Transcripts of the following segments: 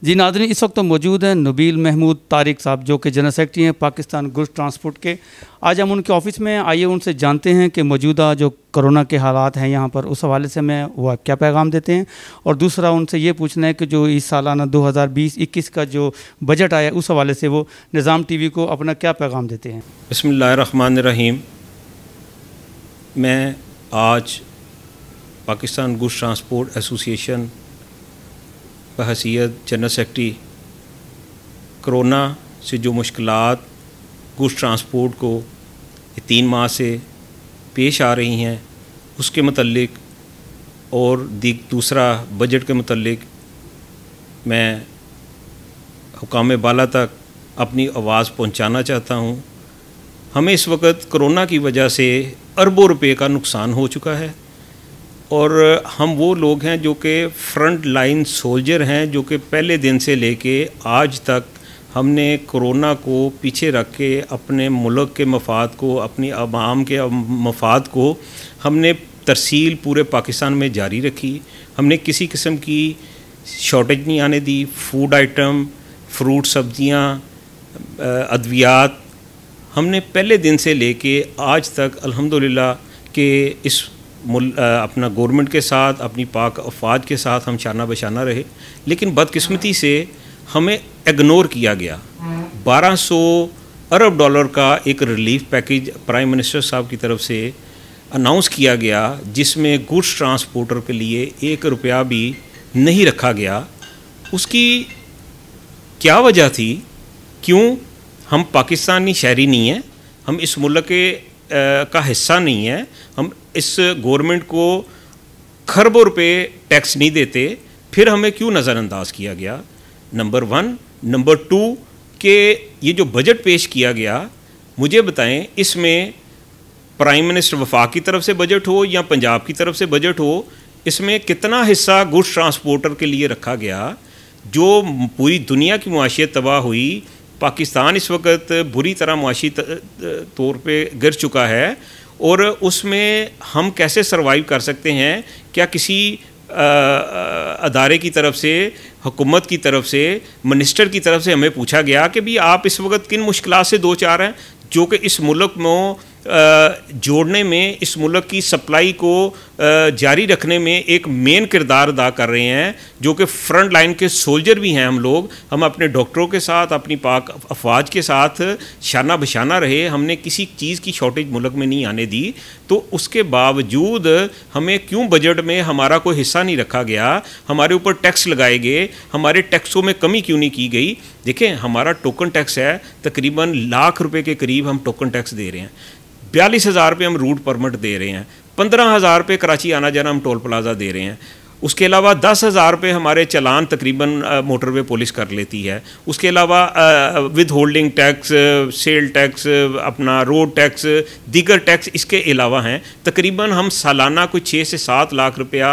जी नाज़रीन, इस वक्त तो मौजूद हैं नबील महमूद तारिक साहब जो कि जनरल सेक्रेटरी हैं पाकिस्तान गुड्स ट्रांसपोर्ट के। आज हम उनके ऑफिस में आइए उनसे जानते हैं कि मौजूदा जो कोरोना के हालात हैं यहाँ पर, उस हवाले से मैं वो क्या पैगाम देते हैं, और दूसरा उनसे ये पूछना है कि जो इस सालाना 2020-21 का जो बजट आया उस हवाले से वो निज़ाम टीवी को अपना क्या पैगाम देते हैं। बिस्मिल्लाहिर्रहमानिर्रहीम। मैं आज पाकिस्तान गुड्स ट्रांसपोर्ट एसोसिएशन बहैसियत जनरल सेक्रेटरी कोरोना से जो मुश्किलात गुड्स ट्रांसपोर्ट को 3 माह से पेश आ रही हैं उसके मतलब और दूसरा बजट के मतलब मैं हुकाम बाला तक अपनी आवाज़ पहुंचाना चाहता हूं। हमें इस वक्त कोरोना की वजह से अरबों रुपए का नुकसान हो चुका है और हम वो लोग हैं जो कि फ्रंट लाइन सोल्जर हैं, जो कि पहले दिन से लेके आज तक हमने कोरोना को पीछे रख के अपने मुल्क के मफाद को, अपनी अवाम के मफाद को हमने तरसील पूरे पाकिस्तान में जारी रखी। हमने किसी किस्म की शॉर्टेज नहीं आने दी। फूड आइटम, फ्रूट, सब्जियां, अद्वियात हमने पहले दिन से लेके आज तक अल्हम्दुलिल्लाह के इस अपना गवर्नमेंट के साथ, अपनी पाक अफवाज के साथ हम शाना बशाना रहे। लेकिन बदकिस्मती से हमें इग्नोर किया गया। 1200 अरब डॉलर का एक रिलीफ पैकेज प्राइम मिनिस्टर साहब की तरफ से अनाउंस किया गया, जिसमें गुड्स ट्रांसपोर्टर के लिए 1 रुपया भी नहीं रखा गया। उसकी क्या वजह थी? क्यों हम पाकिस्तानी शहरी नहीं हैं, हम इस मुल्क के का हिस्सा नहीं है, हम इस गवर्नमेंट को खरबों रुपए टैक्स नहीं देते, फिर हमें क्यों नज़रअंदाज किया गया? नंबर 1। नंबर 2 कि ये जो बजट पेश किया गया, मुझे बताएं इसमें प्राइम मिनिस्टर वफाक की तरफ से बजट हो या पंजाब की तरफ से बजट हो, इसमें कितना हिस्सा गुड्स ट्रांसपोर्टर के लिए रखा गया? जो पूरी दुनिया की मुआशियत तबाह हुई, पाकिस्तान इस वक्त बुरी तरह मुआशी तौर पे गिर चुका है और उसमें हम कैसे सरवाइव कर सकते हैं? क्या किसी अदारे की तरफ से, हुकूमत की तरफ से, मिनिस्टर की तरफ से हमें पूछा गया कि भी आप इस वक्त किन मुश्किलात से दो चार हैं, जो कि इस मुल्क में जोड़ने में, इस मुल्क की सप्लाई को जारी रखने में एक मेन किरदार अदा कर रहे हैं, जो कि फ्रंट लाइन के सोल्जर भी हैं हम लोग। हम अपने डॉक्टरों के साथ, अपनी पाक अफवाज के साथ शाना बशाना रहे। हमने किसी चीज़ की शॉर्टेज मुल्क में नहीं आने दी। तो उसके बावजूद हमें क्यों बजट में हमारा कोई हिस्सा नहीं रखा गया? हमारे ऊपर टैक्स लगाए गए, हमारे टैक्सों में कमी क्यों नहीं की गई? देखें, हमारा टोकन टैक्स है, तकरीबन लाख रुपए के करीब हम टोकन टैक्स दे रहे हैं। 42,000 रुपये हम रूट परमिट दे रहे हैं। 15,000 रुपये कराची आना जाना हम टोल प्लाजा दे रहे हैं। उसके अलावा 10,000 रुपये हमारे चलान तकरीबन मोटरवे पुलिस कर लेती है। उसके अलावा with holding tax, sale tax, अपना रोड टैक्स, दीगर टैक्स इसके अलावा हैं। तकरीबन हम सालाना कोई 6 से 7 लाख रुपया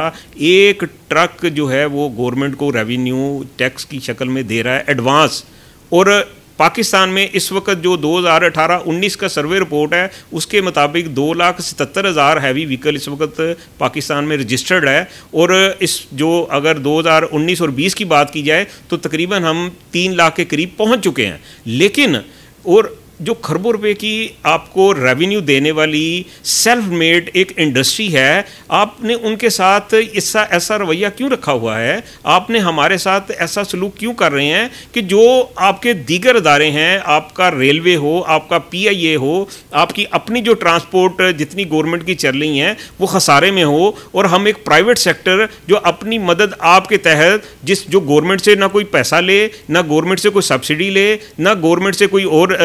एक ट्रक जो है वो गवर्नमेंट को रेवेन्यू टैक्स की शक्ल में दे रहा है एडवांस। और पाकिस्तान में इस वक्त जो 2018-19 का सर्वे रिपोर्ट है उसके मुताबिक 2,77,000 हैवी व्हीकल इस वक्त पाकिस्तान में रजिस्टर्ड है। और इस जो अगर 2019 और 20 की बात की जाए तो तकरीबन हम 3 लाख के करीब पहुंच चुके हैं। लेकिन और जो खरबों रुपए की आपको रेवेन्यू देने वाली सेल्फ मेड एक इंडस्ट्री है, आपने उनके साथ ऐसा रवैया क्यों रखा हुआ है? आपने हमारे साथ ऐसा सलूक क्यों कर रहे हैं कि जो आपके दीगर अदारे हैं, आपका रेलवे हो, आपका PIA हो, आपकी अपनी जो ट्रांसपोर्ट जितनी गवर्नमेंट की चल रही हैं वो खसारे में हो, और हम एक प्राइवेट सेक्टर जो अपनी मदद आपके तहत जो गवर्नमेंट से ना कोई पैसा ले, ना गवर्नमेंट से कोई सब्सिडी ले, ना गवर्नमेंट से कोई और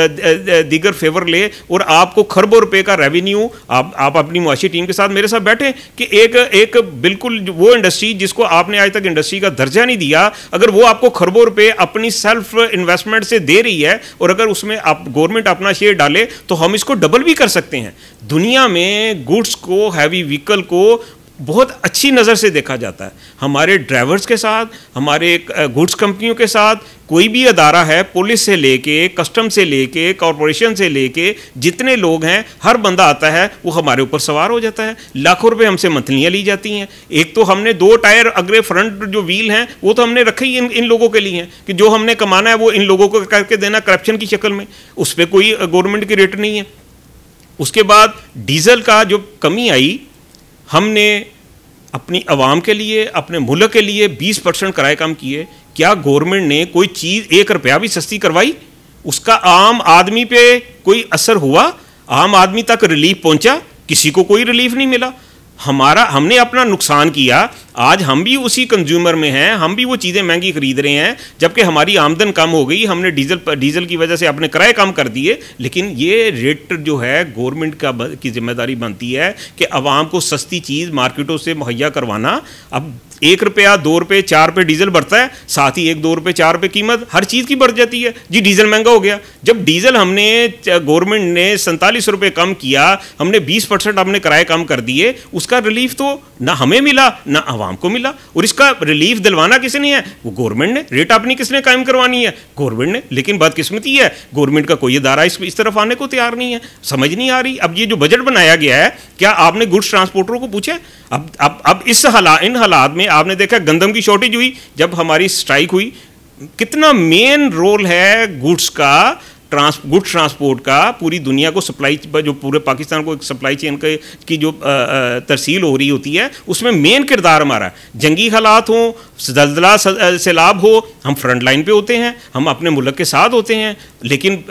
दीगर फेवर ले, और आपको खरबों रुपए का रेवेन्यू आप अपनी मुआशी टीम के साथ मेरे साथ बैठे कि एक बिल्कुल वो इंडस्ट्री जिसको आपने आज तक इंडस्ट्री का दर्जा नहीं दिया, अगर वो आपको खरबों रुपए अपनी सेल्फ इन्वेस्टमेंट से दे रही है और अगर उसमें आप गवर्नमेंट अपना शेयर डाले तो हम इसको डबल भी कर सकते हैं। दुनिया में गुड्स को, हैवी व्हीकल को बहुत अच्छी नज़र से देखा जाता है। हमारे ड्राइवर्स के साथ, हमारे गुड्स कंपनियों के साथ, कोई भी अदारा है, पुलिस से लेके, कस्टम से लेके, कॉरपोरेशन से लेके, जितने लोग हैं, हर बंदा आता है वो हमारे ऊपर सवार हो जाता है। लाखों रुपए हमसे मंथलियाँ ली जाती हैं। एक तो हमने 2 टायर अगले फ्रंट जो व्हील हैं वो तो हमने रखे ही इन लोगों के लिए हैं कि जो हमने कमाना है वो इन लोगों को करके देना करप्शन की शक्ल में, उस पर कोई गवर्नमेंट की रेट नहीं है। उसके बाद डीजल का जो कमी आई, हमने अपनी आवाम के लिए, अपने मुल्क के लिए 20% किराए कम किए। क्या गवर्नमेंट ने कोई चीज़ 1 रुपया भी सस्ती करवाई? उसका आम आदमी पे कोई असर हुआ? आम आदमी तक रिलीफ पहुंचा? किसी को कोई रिलीफ नहीं मिला। हमने अपना नुकसान किया। आज हम भी उसी कंज्यूमर में हैं, हम भी वो चीज़ें महंगी खरीद रहे हैं, जबकि हमारी आमदन कम हो गई। हमने डीजल की वजह से अपने किराए कम कर दिए। लेकिन ये रेट जो है गवर्नमेंट की जिम्मेदारी बनती है कि आवाम को सस्ती चीज़ मार्केटों से मुहैया करवाना। अब 1 रुपया, 2 रुपये, 4 रुपये डीजल बढ़ता है, साथ ही 1, 2 रुपये, 4 रुपये कीमत हर चीज़ की बढ़ जाती है। जी डीजल महंगा हो गया। जब डीजल हमने गवर्नमेंट ने 47 रुपये कम किया, हमने 20% हमने किराए कम कर दिए, उसका रिलीफ तो ना हमें मिला ना आवाम को मिला। और इसका रिलीफ दिलवाना किसने है? वो गवर्नमेंट ने। रेट अपनी किसने कायम करवानी है? गवर्नमेंट ने। लेकिन बदकिस्मती है, गवर्नमेंट का कोई इदारा इस तरफ आने को तैयार नहीं है। समझ नहीं आ रही। अब ये जो बजट बनाया गया है, क्या आपने गुड्स ट्रांसपोर्टरों को पूछा? अब इन हालात में आपने देखा गंदम की शॉर्टेज हुई जब हमारी स्ट्राइक हुई। कितना मेन रोल है गुड्स का, गुड्स ट्रांसपोर्ट का, पूरी दुनिया को सप्लाई, जो पूरे पाकिस्तान को एक सप्लाई चेन की जो तरसील हो रही होती है, उसमें मेन किरदार हमारा। जंगी हालात हो, ज़ल्ज़ला सैलाब हो, हम फ्रंट लाइन पे होते हैं, हम अपने मुल्क के साथ होते हैं। लेकिन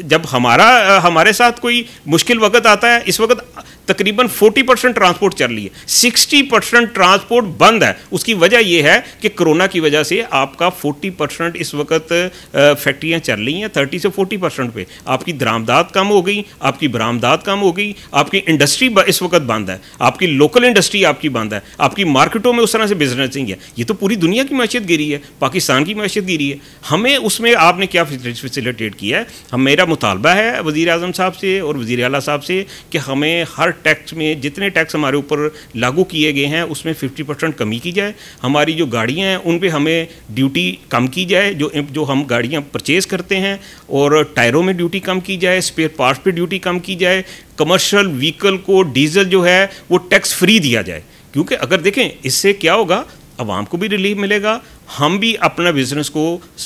जब हमारे साथ कोई मुश्किल वक्त आता है, इस वक्त तकरीबन 40% ट्रांसपोर्ट चल रही है, 60% ट्रांसपोर्ट बंद है। उसकी वजह यह है कि कोरोना की वजह से आपका 40% इस वक्त फैक्ट्रियाँ चल रही हैं 30 से 40% पे। आपकी दरामदात कम हो गई, आपकी बरामदात कम हो गई, आपकी इंडस्ट्री इस वक्त बंद है, आपकी लोकल इंडस्ट्री आपकी बंद है, आपकी मार्केटों में उस तरह से बिजनेस नहीं है। ये तो पूरी दुनिया की मैशियत गिरी है, पाकिस्तान की मैशियत गिरी है। हमें उसमें आपने क्या फैसिलिटेट किया है? मेरा मुतालबा है वज़ीर आज़म साहब से और वज़ीर आला साहब से कि हमें हर टैक्स में, जितने टैक्स हमारे ऊपर लागू किए गए हैं उसमें 50% कमी की जाए। हमारी जो गाड़ियां हैं उन पे हमें ड्यूटी कम की जाए, जो हम गाड़ियां परचेज़ करते हैं, और टायरों में ड्यूटी कम की जाए, स्पेयर पार्ट्स पे ड्यूटी कम की जाए, कमर्शियल व्हीकल को डीजल जो है वो टैक्स फ्री दिया जाए। क्योंकि अगर देखें इससे क्या होगा, आवाम को भी रिलीफ मिलेगा, हम भी अपना बिजनेस को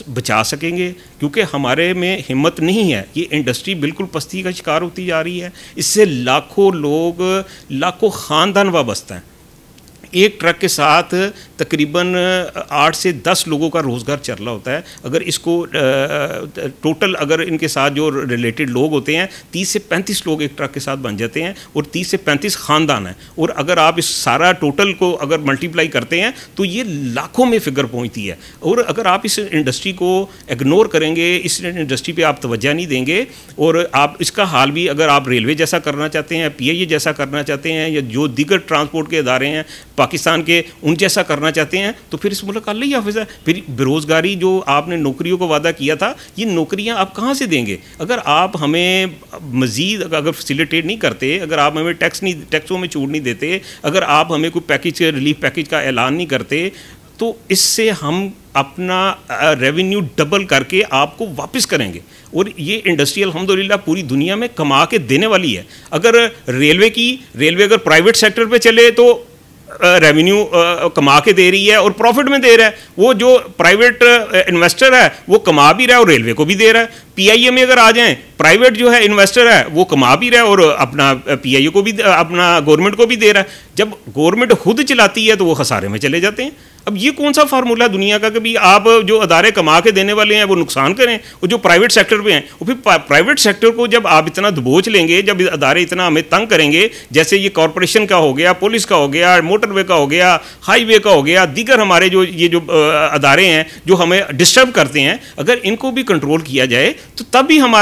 बचा सकेंगे। क्योंकि हमारे में हिम्मत नहीं है, ये इंडस्ट्री बिल्कुल पस्ती का शिकार होती जा रही है। इससे लाखों लोग, लाखों ख़ानदान वाबस्ता हैं। एक ट्रक के साथ तकरीबन 8 से 10 लोगों का रोज़गार चल रहा होता है। अगर इसको टोटल अगर इनके साथ जो रिलेटेड लोग होते हैं 30 से 35 लोग एक ट्रक के साथ बन जाते हैं, और 30 से 35 ख़ानदान हैं। और अगर आप इस सारा टोटल को अगर मल्टीप्लाई करते हैं तो ये लाखों में फिगर पहुंचती है। और अगर आप इस इंडस्ट्री को इग्नोर करेंगे, इस इंडस्ट्री पे आप तवज्जो नहीं देंगे, और आप इसका हाल भी अगर आप रेलवे जैसा करना चाहते हैं, PIA जैसा करना चाहते हैं, या जो दीगर ट्रांसपोर्ट के इदारे हैं पाकिस्तान के उन जैसा करना चाहते हैं, तो फिर इस मुल्क का अल्लाह ही हाफ़िज़ है। फिर बेरोज़गारी जो आपने नौकरियों को वादा किया था, ये नौकरियां आप कहाँ से देंगे? अगर आप हमें मज़ीद अगर फैसिलिटेट नहीं करते, अगर आप हमें टैक्सों में छूट नहीं देते, अगर आप हमें कोई पैकेज, रिलीफ पैकेज का ऐलान नहीं करते, तो इससे हम अपना रेवेन्यू डबल करके आपको वापस करेंगे। और ये इंडस्ट्री अल्हम्दुलिल्लाह पूरी दुनिया में कमा के देने वाली है। अगर रेलवे अगर प्राइवेट सेक्टर पे चले तो रेवेन्यू कमा के दे रही है और प्रॉफिट में दे रहा है। वो जो प्राइवेट इन्वेस्टर है वो कमा भी रहा है और रेलवे को भी दे रहा है। PIA में अगर आ जाएं, प्राइवेट जो है इन्वेस्टर है वो कमा भी रहा है और अपना PIA को भी, अपना गवर्नमेंट को भी दे रहा है। जब गवर्नमेंट खुद चलाती है तो वो खसारे में चले जाते हैं। अब ये कौन सा फार्मूला है दुनिया का कि भी आप जो अदारे कमा के देने वाले हैं वो नुकसान करें, और जो प्राइवेट सेक्टर पे हैं, और फिर प्राइवेट सेक्टर को जब आप इतना दबोच लेंगे, जब अदारे इतना हमें तंग करेंगे, जैसे ये कॉरपोरेशन का हो गया, पुलिस का हो गया, मोटरवे का हो गया, हाईवे का हो गया, दीगर हमारे जो अदारे हैं जो हमें डिस्टर्ब करते हैं, अगर इनको भी कंट्रोल किया जाए तो तब भी हम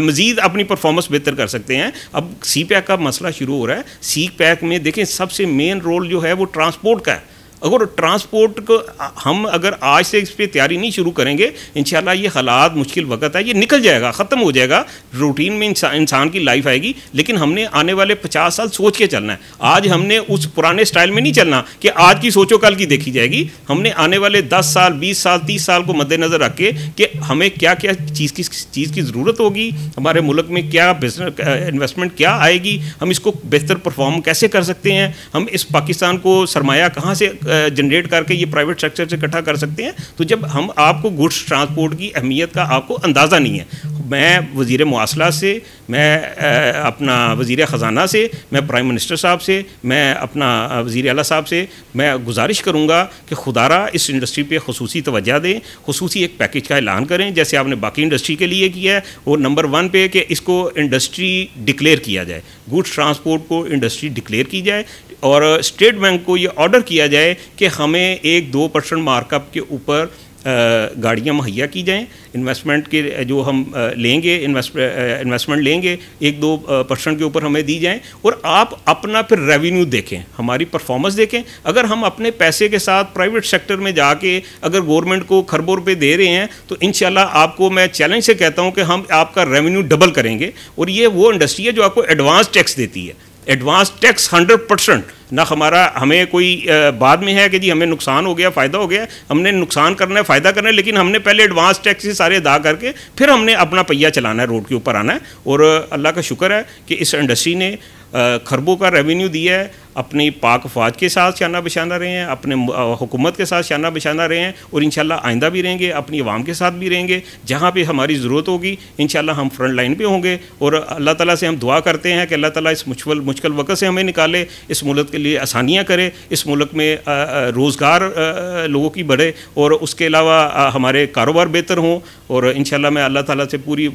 मज़ीद अपनी परफॉर्मेंस बेहतर कर सकते हैं। अब CPEC का मसला शुरू हो रहा है। CPEC में देखें सबसे मेन रोल जो है वो ट्रांसपोर्ट का है, अगर ट्रांसपोर्ट को हम अगर आज से इस पर तैयारी नहीं शुरू करेंगे, इंशाल्लाह ये हालात मुश्किल वक्त है, ये निकल जाएगा, ख़त्म हो जाएगा, रूटीन में इंसान की लाइफ आएगी। लेकिन हमने आने वाले 50 साल सोच के चलना है। आज हमने उस पुराने स्टाइल में नहीं चलना कि आज की सोचो कल की देखी जाएगी। हमने आने वाले 10 साल 20 साल 30 साल को मद्देनज़र रख के कि हमें क्या क्या चीज़ की ज़रूरत होगी, हमारे मुल्क में क्या बिजनेस इन्वेस्टमेंट क्या आएगी, हम इसको बेहतर परफॉर्म कैसे कर सकते हैं, हम इस पाकिस्तान को सरमाया कहाँ से जनरेट करके ये प्राइवेट सेक्टर से इकट्ठा कर सकते हैं। तो जब हम आपको गुड्स ट्रांसपोर्ट की अहमियत का आपको अंदाज़ा नहीं है, मैं वज़ीर मवासलात से, मैं अपना वज़ीर ख़जाना से, मैं प्राइम मिनिस्टर साहब से, मैं अपना वज़ीर आला साहब से मैं गुजारिश करूँगा कि खुदारा इस इंडस्ट्री पे खुसूसी तवज्जो दें, खुसूसी एक पैकेज का ऐलान करें जैसे आपने बाकी इंडस्ट्री के लिए किया है। और नंबर 1 पे कि इसको इंडस्ट्री डिक्लेयर किया जाए, गुड्स ट्रांसपोर्ट को इंडस्ट्री डिक्लेयर की जाए और स्टेट बैंक को ये ऑर्डर किया जाए कि हमें 1-2% मार्कअप के ऊपर गाड़ियाँ मुहैया की जाएँ। इन्वेस्टमेंट के जो हम लेंगे इन्वेस्टमेंट लेंगे 1-2% के ऊपर हमें दी जाएँ और आप अपना फिर रेवेन्यू देखें, हमारी परफॉर्मेंस देखें। अगर हम अपने पैसे के साथ प्राइवेट सेक्टर में जाके अगर गवर्नमेंट को खरबों रुपये दे रहे हैं तो इंशाल्लाह आपको मैं चैलेंज से कहता हूँ कि हम आपका रेवेन्यू डबल करेंगे। और ये वो इंडस्ट्री है जो आपको एडवांस टैक्स देती है, एडवांस टैक्स 100%। ना हमें कोई बाद में है कि जी हमें नुकसान हो गया फ़ायदा हो गया, हमने नुकसान करना है फ़ायदा करना है, लेकिन हमने पहले एडवांस टैक्स से सारे अदा करके फिर हमने अपना पहिया चलाना है, रोड के ऊपर आना है। और अल्लाह का शुक्र है कि इस इंडस्ट्री ने खरबों का रेवेन्यू दिया है, अपनी पाक फ़ौज के साथ शाना बशाना रहे हैं, अपने हुकूमत के साथ शाना बशाना रहे हैं और इंशाल्लाह आइंदा भी रहेंगे, अपनी आवाम के साथ भी रहेंगे। जहाँ पे हमारी ज़रूरत होगी इंशाल्लाह हम फ्रंट लाइन पे होंगे। और अल्लाह ताला से हम दुआ करते हैं कि अल्लाह ताला इस मुश्किल वक्त से हमें निकाले, इस मुल्क के लिए आसानियाँ करे, इस मुल्क में रोज़गार लोगों की बढ़े और उसके अलावा हमारे कारोबार बेहतर हों। और इंशाल्लाह मैं अल्लाह ताला से पूरी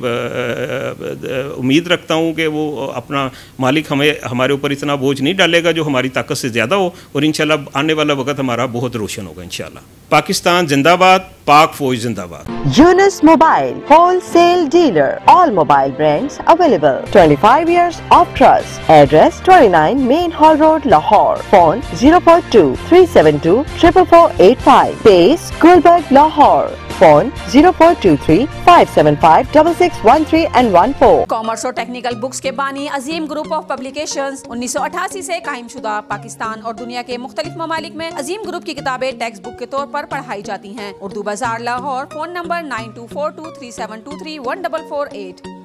उम्मीद रखता हूँ कि वो अपना मालिक हमारे ऊपर इतना बोझ नहीं डालेगा जो हमारी ताकत से ज़्यादा हो और इंशाल्लाह आने वाला वक्त हमारा बहुत रोशन होगा इंशाल्लाह। पाकिस्तान जिंदाबाद, पाक फौज जिंदाबाद। Yunus Mobile, wholesale dealer, all mobile brands available. 25 years of trust. Address 29 Main Hall Road, Lahore. Phone 042 372 44485. Base Gulberg, Lahore. Phone 0423 575 6613 and 14. Commerce और टेक्निकल बुक्स के बानी अजीम ग्रुप ऑफ पब्लिकेशंस 1988 से कायम शुदा पाकिस्तान और दुनिया के मुख्तलिफ ममालिक में अजीम ग्रुप की किताबें टेक्स्ट बुक के तौर पर पढ़ाई जाती हैं। उर्दू बाजार लाहौर। Phone number 924237231448।